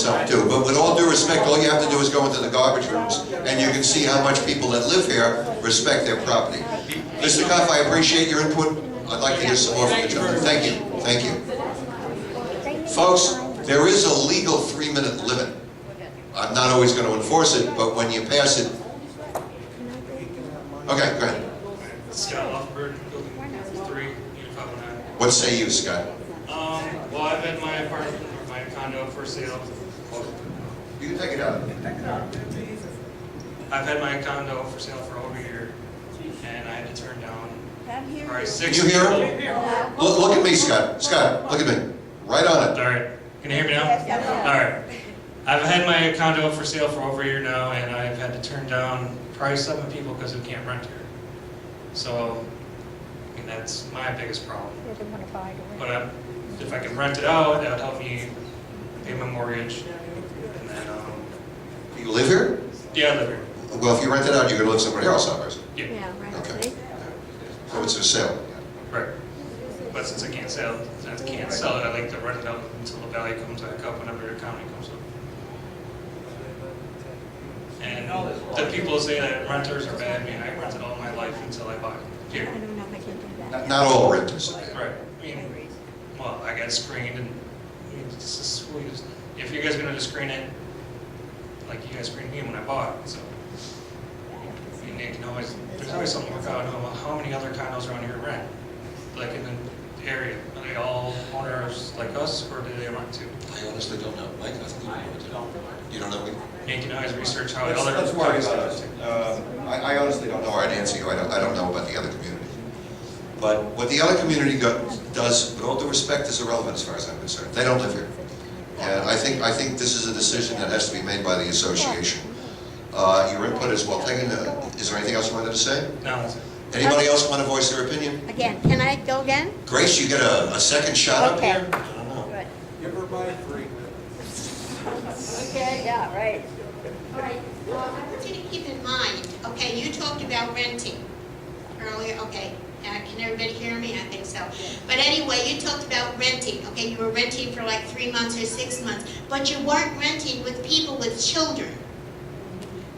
some too. But with all due respect, all you have to do is go into the garbage rooms, and you can see how much people that live here respect their property. Mr. Koff, I appreciate your input. I'd like to hear some more from the gentleman. Thank you. Thank you. Folks, there is a legal 3-minute limit. I'm not always going to enforce it, but when you pass it... Okay, go ahead. Scott Luffenberg, Building 3, Unit 509. What say you, Scott? Well, I've had my apartment or my condo for sale. You can take it out. I've had my condo for sale for over a year, and I had to turn down probably 6 Can you hear people. him? Look at me, Scott. Scott, look at me. Right on it. All right. Can you hear me now? All right. I've had my condo for sale for over a year now, and I've had to turn down probably 7 people because we can't rent here. So, I mean, that's my biggest problem. But if I can rent it out, that would help me pay my mortgage. And then, You live here? yeah, I live here. Well, if you rent it out, you're going to live somewhere else, obviously. Yeah. Okay. So it's for sale. Right. But since I can't sell it, I like to rent it out until the value comes back up, whenever the economy comes up. And the people say that renters are bad. I mean, I rented all my life until I bought here. I don't know if I can do that. Not all renters. Right. I mean, well, I got screened, and I mean, this is sweet. If you guys are gonna just screen it, like you guys screened me when I bought it, so. I mean, they can always, there's always something to work out. How many other condos around here rent? Like in the area, are they all owners like us, or do they rent too? I honestly don't know. Mike, you don't know me? And you can always research how the Let's other. worry about it. I honestly don't know. I'd answer you. I don't know about the other community. But what the other community does, with all due respect, is irrelevant as far as I'm concerned. They don't live here. And I think this is a decision that has to be made by the association. Your input is well taken. Is there anything else you wanted to say? No, that's it. Anybody else want to voice their opinion? Again, can I go again? Grace, you get a second shot Okay. up here? I don't know. Good. Give her my 3 minutes. Okay, yeah, right. All right, I want you to keep in mind, okay, you talked about renting earlier, okay, can everybody hear me? I think so. But anyway, you talked about renting, okay, you were renting for like 3 months or 6 months, but you weren't renting with people with children.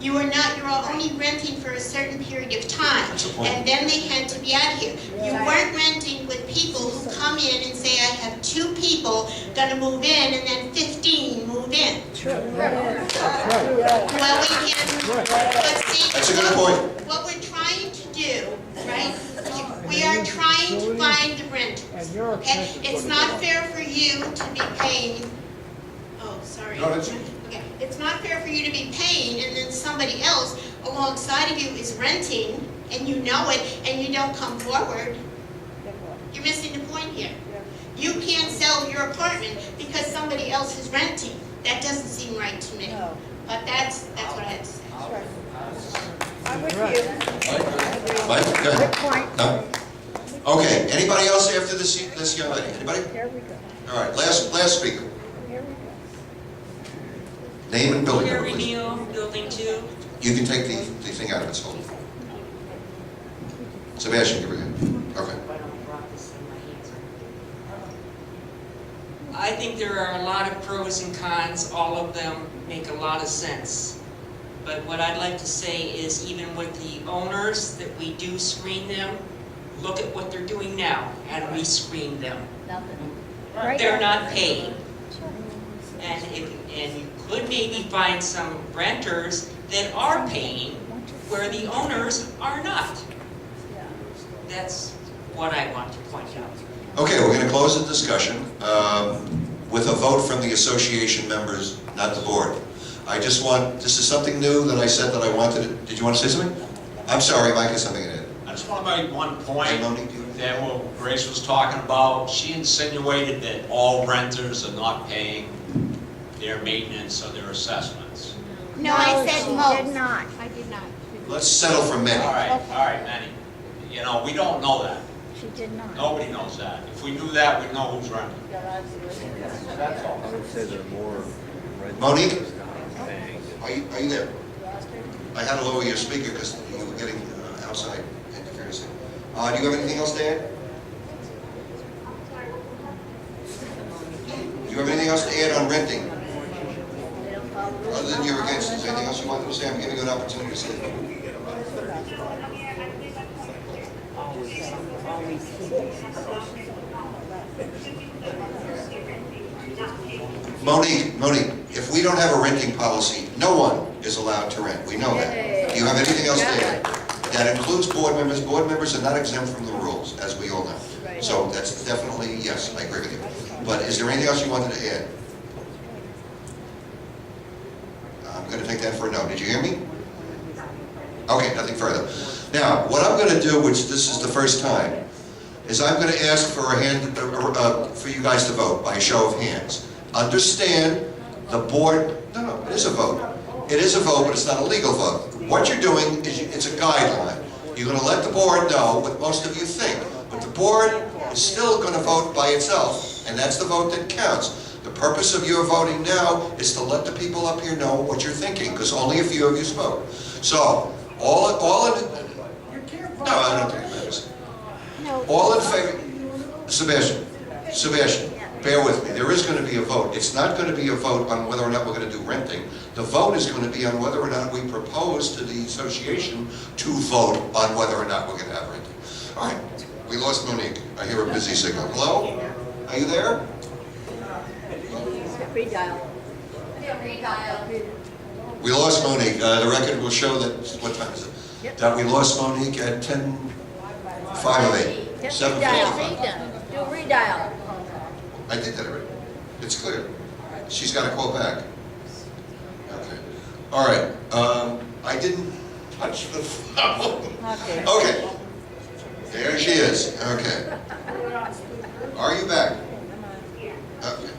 You were only renting for a certain period of time, That's the point. and then they had to be out here. You weren't renting with people who come in and say, I have 2 people gonna move in, and then 15 move in. Well, we can, but see, That's a good point. what we're trying to do, right? We are trying to find the renters. Okay? It's not fair for you to be paying, oh, sorry. No, that's- Okay, it's not fair for you to be paying and then somebody else alongside of you is renting and you know it and you don't come forward. You're missing the point here. You can't sell your apartment because somebody else is renting. That doesn't seem right to me. But that's what I had to say. I'm with you. Mike, go Good ahead. point. No? Okay, anybody else after this young lady? Anybody? Here we go. All right, last speaker. Here we go. Name and building number, Here, please. Renewal, Building 2. You can take the thing out of its hole. Sebastian, give her a hand. Okay. I think there are a lot of pros and cons. All of them make a lot of sense. But what I'd like to say is, even with the owners that we do screen them, look at what they're doing now, and we screen them. Right. They're not paying. And you could maybe find some renters that are paying where the owners are not. That's what I want to point out. Okay, we're going to close the discussion with a vote from the association members, not the board. I just want, this is something new that I said that I wanted. Did you want to say something? I'm sorry, Mike has something to add. I just want to make one point Hey, Monique, do you- that what Grace was talking about. She insinuated that all renters are not paying their maintenance or their assessments. No, I said she most. did not. I did not. Let's settle for many. All right, Manny. You know, we don't know that. She did not. Nobody knows that. If we knew that, we'd know who's renting. That's all. I would say there are more renters Monique? not paying. Are you there? I had to lower your speaker because you were getting outside interference. Do you have anything else to add? Do you have anything else to add on renting? President, you're against it. Is there anything else you wanted to say? I'm giving you an opportunity to say. Monique, if we don't have a renting policy, no one is allowed to rent. We know that. Do you have anything else to add? That includes board members. Board members are not exempt from the rules, as we all know. So that's definitely, yes, I agree with you. But is there anything else you wanted to add? I'm going to take that for a no. Did you hear me? Okay, nothing further. Now, what I'm going to do, which this is the first time, is I'm going to ask for a hand, for you guys to vote by a show of hands. Understand, the board, no, it is a vote. It is a vote, but it's not a legal vote. What you're doing is, it's a guideline. You're going to let the board know what most of you think, but the board is still going to vote by itself, and that's the vote that counts. The purpose of your voting now is to let the people up here know what you're thinking, because only a few of you spoke. So, all in, no, I don't think it matters. All in favor, Sebastian, bear with me. There is going to be a vote. It's not going to be a vote on whether or not we're going to do renting. The vote is going to be on whether or not we propose to the association to vote on whether or not we're going to have renting. All right, we lost Monique. I hear a busy signal. Hello? Are you there? Redial. We lost Monique. The record will show that, what time is it? That we lost Monique at 10:05 of 8. 7:55. Do a redial. I did that already. It's clear. She's got to call back. Okay. All right. I didn't touch the phone. Okay. Okay. There she is. Okay. Are you back? Okay.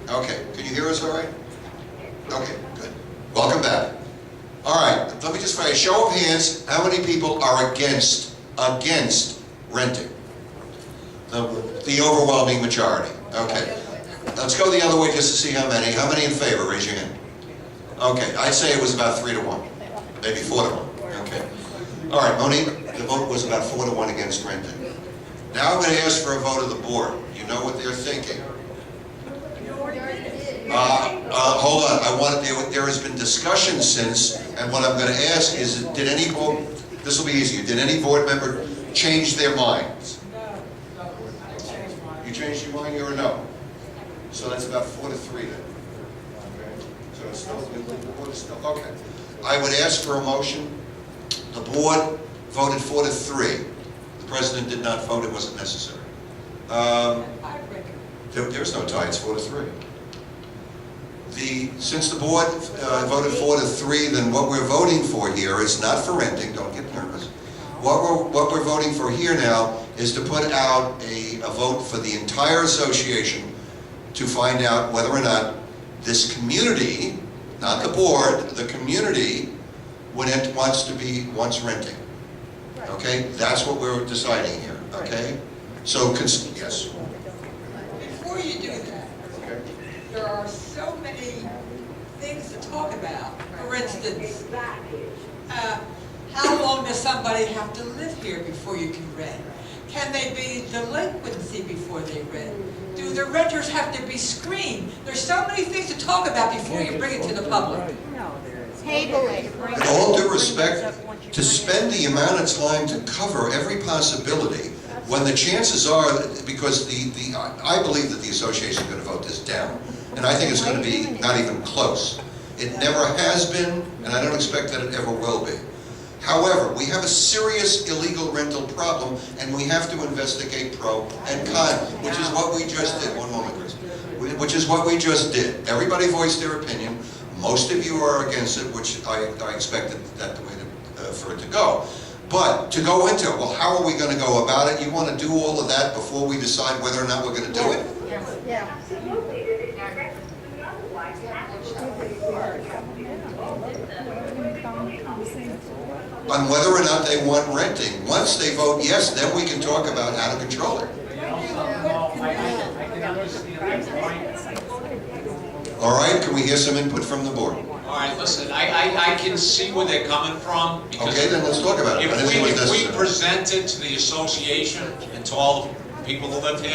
Okay. Can you hear us all right? Okay, good. Welcome back. All right. Let me just find a show of hands. How many people are against renting? The overwhelming majority. Okay. Let's go the other way just to see how many. How many in favor? Raise your hand. Okay. I'd say it was about 3 to 1. Maybe 4 to 1. Okay. All right, Monique, the vote was about 4 to 1 against renting. Now I'm going to ask for a vote of the board. You know what they're thinking. Hold on. There has been discussion since, and what I'm going to ask is, did any board, this will be easier, did any board member change their minds? You changed your mind, you're a no. So that's about 4 to 3 then. Okay. So it's still, the board is still, okay. I would ask for a motion. The board voted 4 to 3. The president did not vote, it wasn't necessary. There's no tie, it's 4 to 3. Since the board voted 4 to 3, then what we're voting for here is not for renting, don't get nervous. What we're voting for here now is to put out a vote for the entire association to find out whether or not this community, not the board, the community, wants renting. Okay? That's what we're deciding here. Okay? So, yes. Before you do that, there are so many things to talk about. For instance, how long does somebody have to live here before you can rent? Can they be delinquency before they rent? Do the renters have to be screened? There's so many things to talk about before you bring it to the public. Table it. With all due respect, to spend the amount of time to cover every possibility, when the chances are, because I believe that the association is going to vote this down, and I think it's going to be not even close. It never has been, and I don't expect that it ever will be. However, we have a serious illegal rental problem, and we have to investigate pro and con, which is what we just did. One moment, Chris. Which is what we just did. Everybody voiced their opinion. Most of you are against it, which I expected that the way for it to go. But to go into, well, how are we going to go about it? You want to do all of that before we decide whether or not we're going to do it? Yeah. On whether or not they want renting. Once they vote yes, then we can talk about how to control it. All right, can we hear some input from the board? All right, listen, I can see where they're coming from. Because okay, then let's talk about it. If we present it to the association and to all the people who live here,